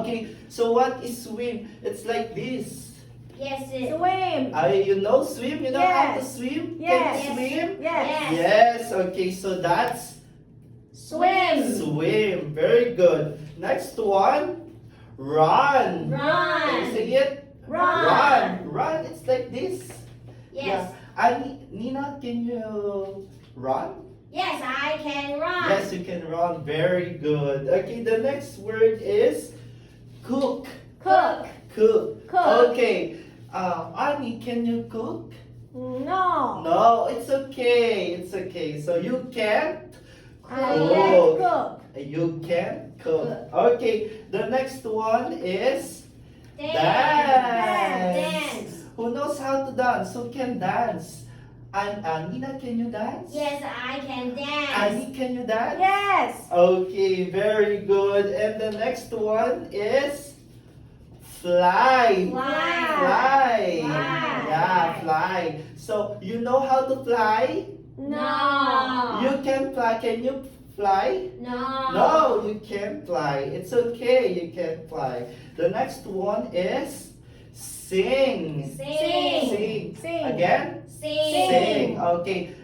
Okay, so what is swim? It's like this. Yes, Swim. You know swim? You know how to Yes. swim? Yes. Can you swim? Yes. Yes, okay, so that's Swim. swim. Very good. Next one, run. Can you say it? Run. Run. It's like this. Yes. Nina, can you run? Yes, I can run. Yes, you can run. Very good. Okay, the next word is cook. Cook. Cook. Cook. Okay. Annie, can you cook? No. No, it's okay. It's okay. So you can't I Cook. can cook. You can cook. Okay, the next one is Dance. Who knows how to dance? Who can dance? And Nina, can you dance? Yes, I can dance. Annie, can you dance? Yes. Okay, very good. And the next one is fly. Fly. Fly. Fly. Yeah, fly. So you know how to fly? No. You can fly. Can you fly? No. No, you can't fly. It's okay, you can't fly. The next one is sing. Sing. Sing. Sing. Again? Sing. Sing. Okay.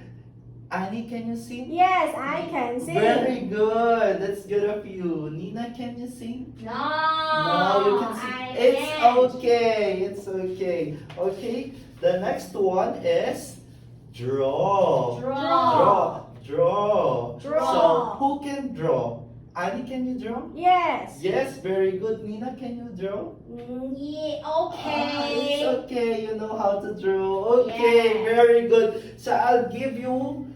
Annie, can you sing? Yes, I can sing. Very good. That's good of you. Nina, can you sing? No. No, you can sing. I It's can't. okay. It's okay. Okay. The next one is draw. Draw. Draw. Draw. So, who can draw? Annie, can you draw? Yes. Yes, very good. Nina, can you draw? Yeah, It's okay. okay. You know how to draw. Okay, Yeah. very good. So, I'll give you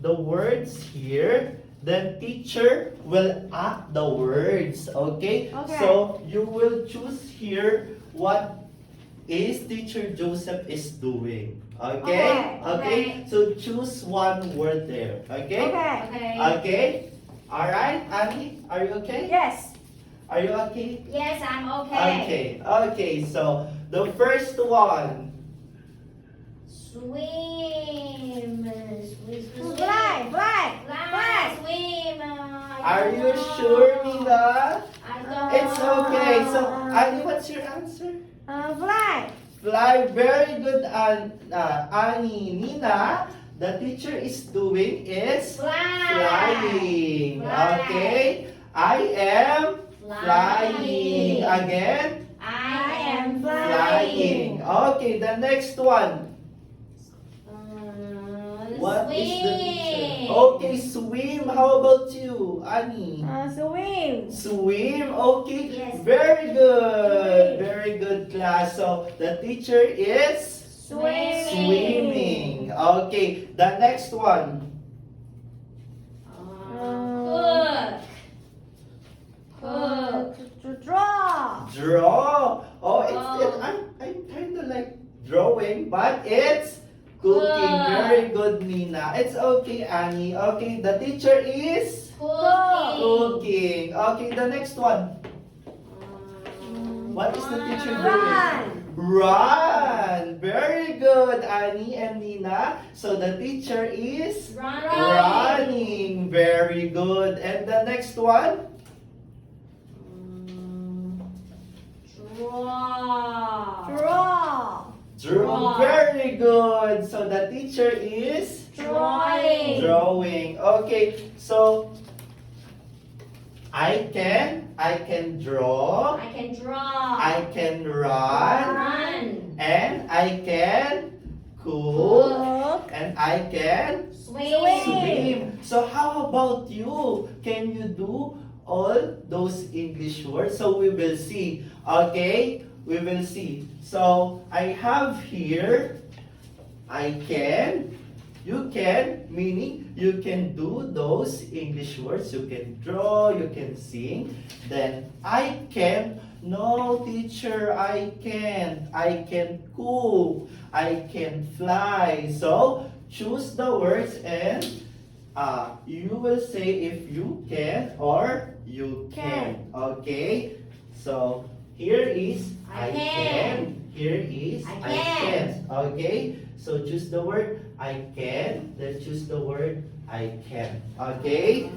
the words here. Then teacher will add the words. Okay? Okay. So, you will choose here what is teacher Joseph is doing. Okay? Okay. So choose one word there. Okay? Okay. Okay. Okay? Alright, Annie, are you okay? Yes. Are you okay? Yes, I'm okay. Okay. Okay, so the first one. Swim. Swim. Fly. Fly. Fly. Swim. Are you sure, Nina? I don't It's okay. So, Uh, Annie, what's your answer? Fly. Fly. Very good, Annie. Nina, the teacher is doing is flying. Fly. Okay? I am flying. Again? I am Flying. Okay, the next one. What is the teacher? Okay, swim. How about you, Annie? Swim. Swim. Okay. Yes. Very good. Swim. Very good class. So the teacher is swimming. Okay. The next one. Cook. Cook. Draw. Draw. Oh, I'm kind of like drawing, but it's cooking. Cook. Very good, Nina. It's okay, Annie. Okay. The teacher is Cooking. cooking. Okay. The next one. What is the teacher doing? Run. Run! Very good, Annie and Nina. So the teacher is running. Very good. And the next one? Draw. Draw. Draw. Very good. So the teacher is Drawing. drawing. Okay, so I can draw, I can draw. I can run, Run. and I can cook, Cook. and I can Swim. swim. So how about you? Can you do all those English words? So we will see. Okay? We will see. So I have here, I can, you can, meaning you can do those English words. You can draw, you can sing. Then I can. No, teacher, I can't. I can cook. I can fly. So choose the words and you will say if you can or you can. Okay? So here is I I can. can. Here is I I can. can. Okay? So choose the word I can. Then choose the word I can. Okay?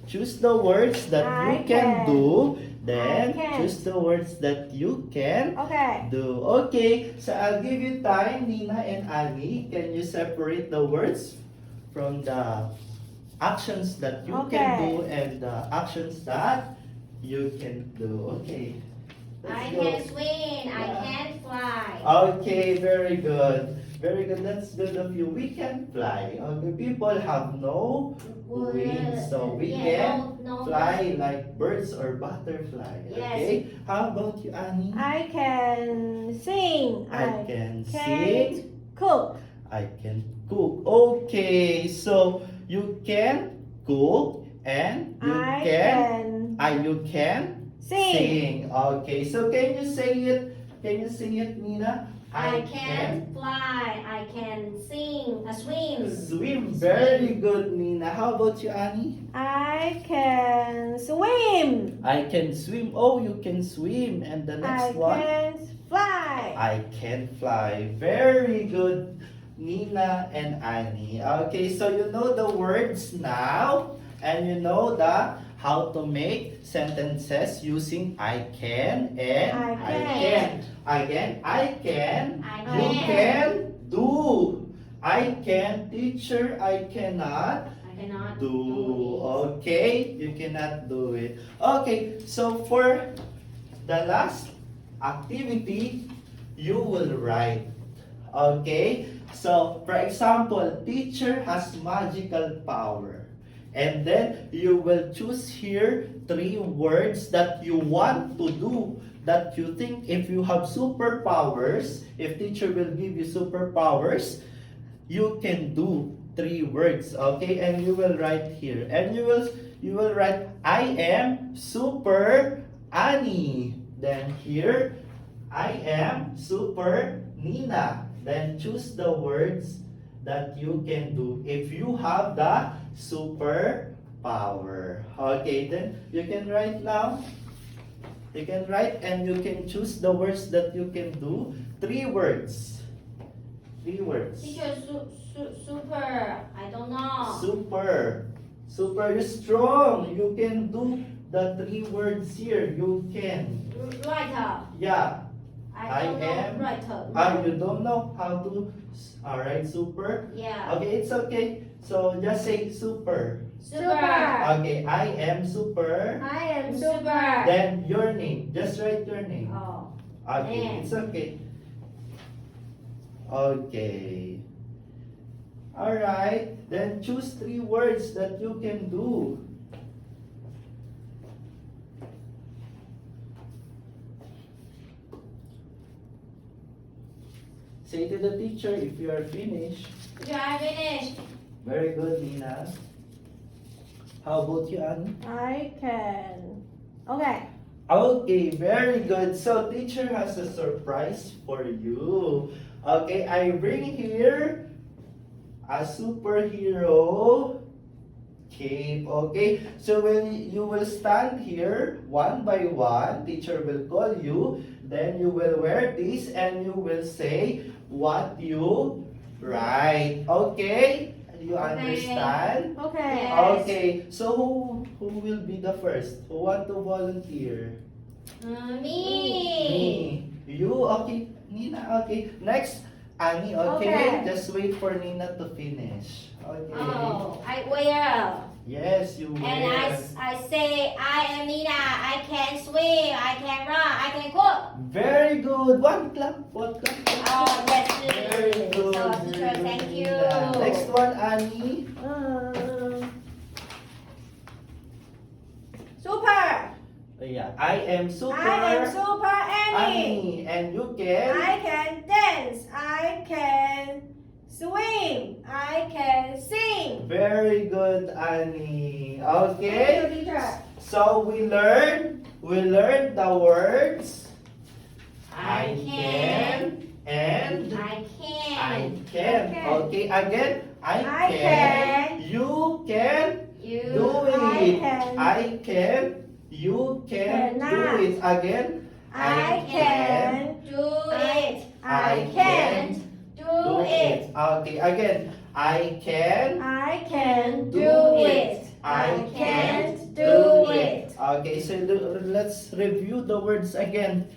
Choose the words that you I can can. do. Then, I can. choose the words that you can Okay. do. Okay, so I'll give you time, Nina and Annie. Can you separate the words from the actions that you can Okay. do and the actions that you can do? Okay. Let's I go. can swim. I Yeah. can fly. Okay, very good. Very good. That's good of you. We can fly. Okay, people have no wings, so we can no, fly like birds or butterfly. Yes. Okay. How about you, Annie? I can sing. I can can sing. cook. I can cook. Okay, so you can cook and you I can. can You can sing. Okay, so can you say it? Can you sing it, Nina? I can fly. I can sing. Swim. Swim. Very good, Nina. How about you, Annie? I can swim. I can swim. Oh, you can swim. And the next I one? can fly. I can fly. Very good, Nina and Annie. Okay, so you know the words now, and you know the how to make sentences using I can and I I can. can. Again, I can. I You can. can do. I can, teacher. I cannot I cannot do. it. Okay, you cannot do it. Okay, so for the last activity, you will write. Okay, so for example, teacher has magical power. And then you will choose here 3 words that you want to do, that you think if you have superpowers, if teacher will give you superpowers, you can do 3 words. Okay, and you will write here, and you will write I am super Annie. Then here I am super Nina. Then choose the words that you can do if you have the super power. Okay, then you can write now. You can write and you can choose the words that you can do. 3 words. 3 words. Teacher, super. I don't know. Super. Super is strong. You can do the 3 words here. You can. Writer. Yeah. I don't I am- know writer. You don't know how to. Alright, super. Yeah. Okay, it's okay. So just say super. Super. Okay, I am super. I am Super. super. Then your name. Just write your name. Oh. Okay, Name. it's okay. Okay. Alright, then choose 3 words that you can do. Say to the teacher if you are finished. Teacher, I finished. Very good, Nina. How about you, Annie? I can. Okay. Okay, very good. So teacher has a surprise for you. Okay, I bring here a superhero cape. Okay, so when you will stand here one by one, teacher will call you. Then you will wear this and you will say what you write. Okay, you understand? Okay. Yes. Okay, so who will be the first? Who want to volunteer? Me. You, okay. Nina, okay. Next, Annie, okay. Okay. Just wait for Nina to finish. Okay. Oh, I will. Yes, you will. And I say, I am Nina. I can swim. I can run. I can cook. Very good. One clap. One clap. Oh, yes. Very good. So, very teacher, good, thank you. Nina. Next one, Annie. Super. Yeah, I am super. I am super Annie. Annie. And you can. I can dance. I can swim. I can sing. Very good, Annie. Thank Okay. you, teacher. So we learn the words I can. and I I can. can. Okay. Okay, again. I I can. can. You can You. do I it. can. I can. You can do Cannot. it. Again. I can. Do it. I can. Do it. Okay, again. I can I can do do it. it. I can't do it. Okay, so let's review the words again.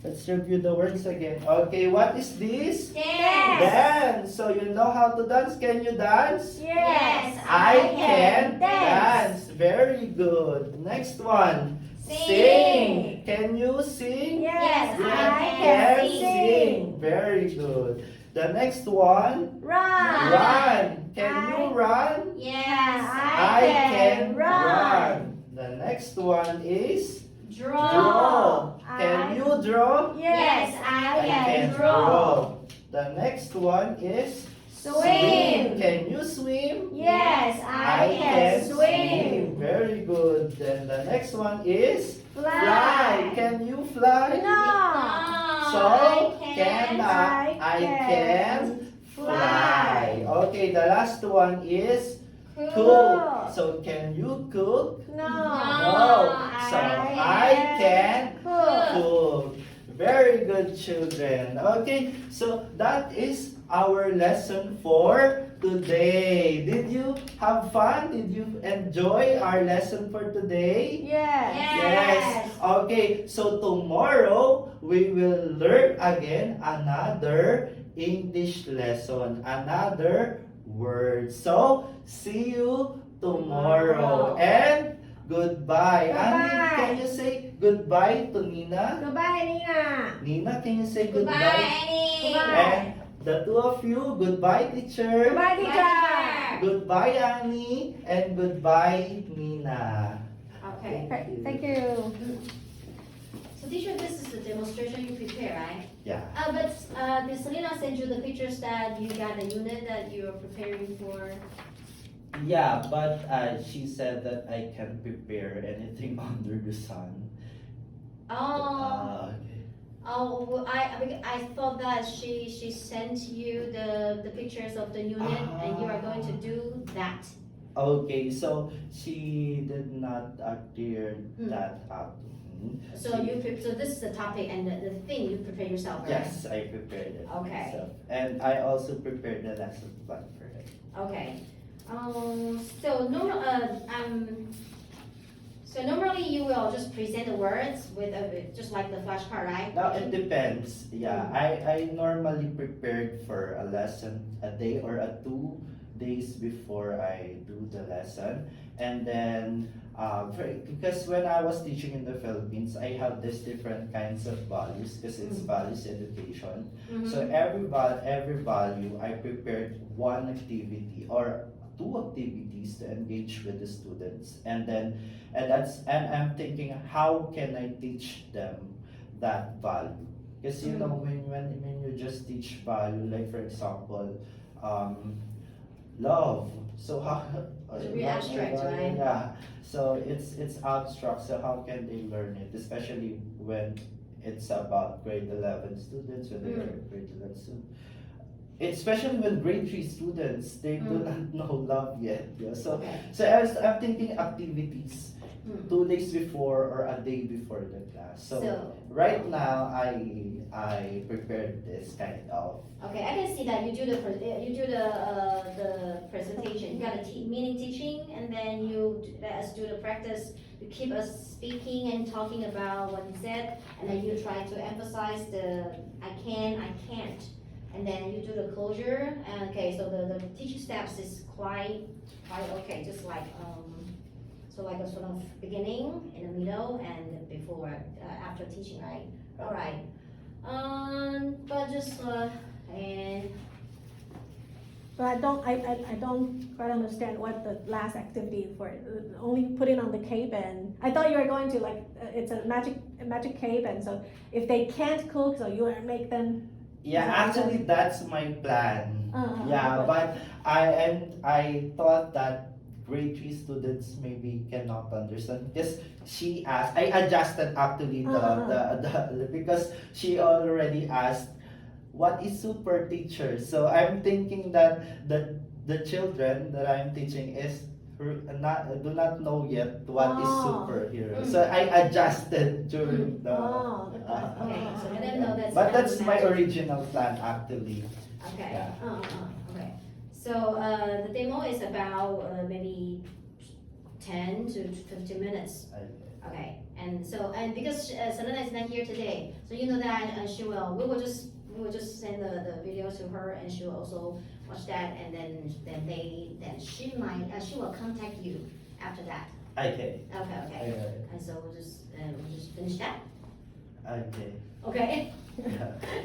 Let's review the words again. Okay, what is this? Dance. Dance. So you know how to dance. Can you dance? Yes, I can dance. dance. Very good. Next one. Sing. Can you sing? Yes, Yes, I I can can sing. Very good. The next one. Run. Run. Can you I- run? Yes, I can run. run. The next one is Draw. draw. Can I- you draw? Yes, I I can draw. The next one is Swim. Can you swim? Yes, I can swim. Very good. Then the next one is Fly. Can you fly? No. So I can can. I can fly. Okay, the last one is cook. Cook. So can you cook? No. No. So I can Cook. cook. Very good, children. Okay, so that is our lesson for today. Did you have fun? Did you enjoy our lesson for today? Yes. Yes. Okay, so tomorrow we will learn again another English lesson, another word. So, see you tomorrow. Tomorrow. And goodbye. Goodbye. Annie, can you say goodbye to Nina? Goodbye, Nina. Nina, can you say Goodbye, goodbye? Annie. Goodbye. And the two of you, goodbye, teacher. Goodbye, teacher. Bye. Goodbye, Annie. And goodbye, Nina. Okay. Thank you. So teacher, this is the demonstration you prepare, right? Yeah. But did Selena send you the pictures that you got the unit that you're preparing for? Yeah, but she said that I can prepare anything under the sun. Oh, Okay. well, I thought that she sent you the pictures of the unit and you are going to do that. Okay, so she did not clear Mm. that out. So so this is the topic and the thing you prepare yourself, right? Yes, I prepared it Okay. myself. And I also prepared the lesson plan for it. Okay. So so normally you will just present the words with just like the flashcard, right? Now it depends. Yeah, I normally prepared for a lesson a day or 2 days before I do the lesson. And then because when I was teaching in the Philippines, I have this different kinds of values because it's values education. Mhm. So every value I prepared one activity or 2 activities to engage with the students, and I'm thinking, how can I teach them that value? Because you know, when you just teach value, like for example, love. So how It's really abstract, right? Yeah. So it's abstract. So how can they learn it? Especially when it's about grade 11 students, when they are grade 11 students. Especially when grade 3 students, they do not know love yet. Yeah. So Okay. I'm thinking activities 2 days before or a day before the class. So right now I prepared this kind of. Okay, I can see that you do the presentation. You got a meaning teaching, and then you let us do the practice. You keep us speaking and talking about what you said, and then you try to emphasize the I can, I can't, and then you do the closure. And okay, so the teaching steps is quite okay, just like so like a sort of beginning, in the middle, and before after teaching, right? All right. But just and But I don't quite understand what the last activity for only put it on the cape, and I thought you were going to like it's a magic cape, and so if they can't cook, so you will make them. Yeah, actually that's my plan. Yeah, but- but I thought that grade 3 students maybe cannot understand because she asked. I adjusted actually the because she already asked, what is super teacher? So I'm thinking that the children that I'm teaching do not know yet what is superhero. So I adjusted during the. okay, so let them know that's. But that's my magic. original plan actually. Okay. Yeah. Okay. So the demo is about maybe 10 to 15 minutes. Okay, and so, and because Selena is not here today, so you know that we will just send the video to her, and she will also watch that, and then she will contact you after that. Okay. Okay. And so we'll just finish that. Okay. Okay.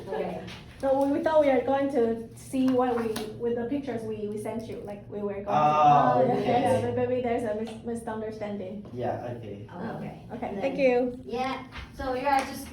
Okay. No, we thought we are going to see what with the pictures we sent you, like we were going to. Oh, yeah, okay. yeah, maybe there's a misunderstanding. Yeah, okay. Okay. Okay, And thank then- you. Yeah. So yeah, just